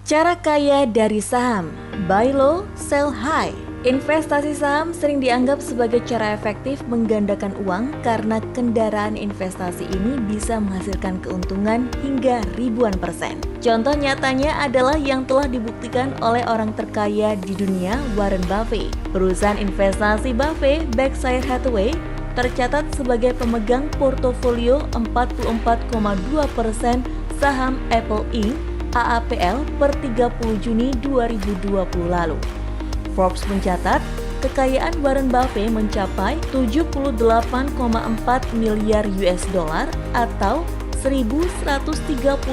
Cara kaya dari saham, buy low, sell high. Investasi saham sering dianggap sebagai cara efektif menggandakan uang karena kendaraan investasi ini bisa menghasilkan keuntungan hingga ribuan persen. Contoh nyatanya adalah yang telah dibuktikan oleh orang terkaya di dunia, Warren Buffett. Perusahaan investasi Buffett, Berkshire Hathaway, tercatat sebagai pemegang portofolio 44,2% saham Apple Inc. AAPL per 30 Juni 2020 lalu. Forbes mencatat, kekayaan Warren Buffett mencapai 78,4 miliar US dollar atau 1.138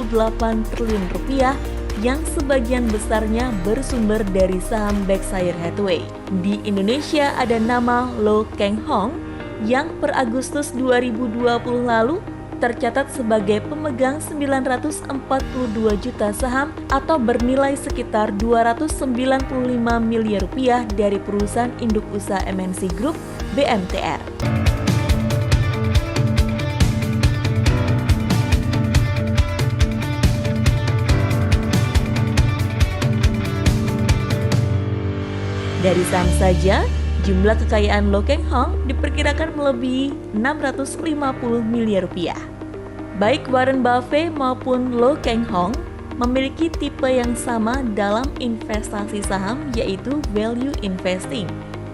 triliun rupiah yang sebagian besarnya bersumber dari saham Berkshire Hathaway. Di Indonesia ada nama Loh Keng Hong yang per Agustus 2020 lalu tercatat sebagai pemegang 942 juta saham atau bernilai sekitar 295 miliar rupiah dari perusahaan induk usaha MNC Group BMTR. Dari saham saja, jumlah kekayaan Loh Keng Hong diperkirakan melebihi 650 miliar rupiah. Baik Warren Buffett maupun Loh Keng Hong memiliki tipe yang sama dalam investasi saham, yaitu value investing,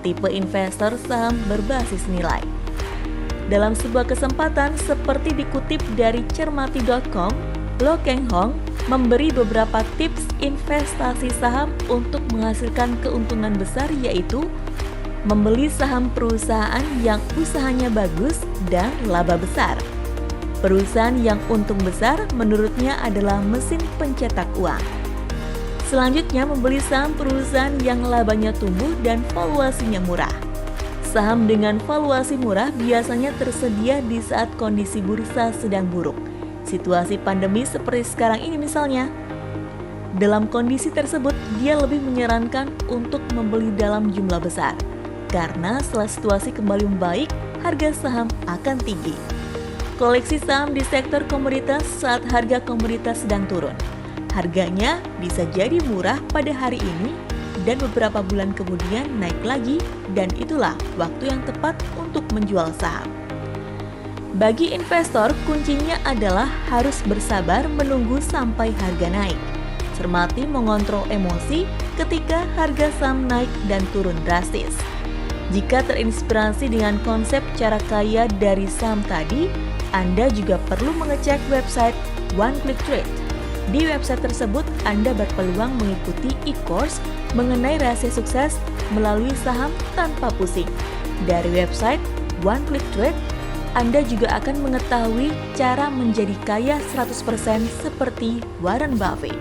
tipe investor saham berbasis nilai. Dalam sebuah kesempatan seperti dikutip dari cermati.com, Loh Keng Hong memberi beberapa tips investasi saham untuk menghasilkan keuntungan besar, yaitu membeli saham perusahaan yang usahanya bagus dan laba besar. Perusahaan yang untung besar menurutnya adalah mesin pencetak uang. Selanjutnya, membeli saham perusahaan yang labanya tumbuh dan valuasinya murah. Saham dengan valuasi murah biasanya tersedia di saat kondisi bursa sedang buruk. Situasi pandemi seperti sekarang ini misalnya. Dalam kondisi tersebut, dia lebih menyarankan untuk membeli dalam jumlah besar. Karena setelah situasi kembali membaik, harga saham akan tinggi. Koleksi saham di sektor komoditas saat harga komoditas sedang turun. Harganya bisa jadi murah pada hari ini dan beberapa bulan kemudian naik lagi, dan itulah waktu yang tepat untuk menjual saham. Bagi investor, kuncinya adalah harus bersabar menunggu sampai harga naik. Cermati mengontrol emosi ketika harga saham naik dan turun drastis. Jika terinspirasi dengan konsep cara kaya dari saham tadi, Anda juga perlu mengecek website One Click Trade. Di website tersebut, Anda berpeluang mengikuti e-course mengenai rahasia sukses melalui saham tanpa pusing. Dari website One Click Trade, Anda juga akan mengetahui cara menjadi kaya 100% seperti Warren Buffett.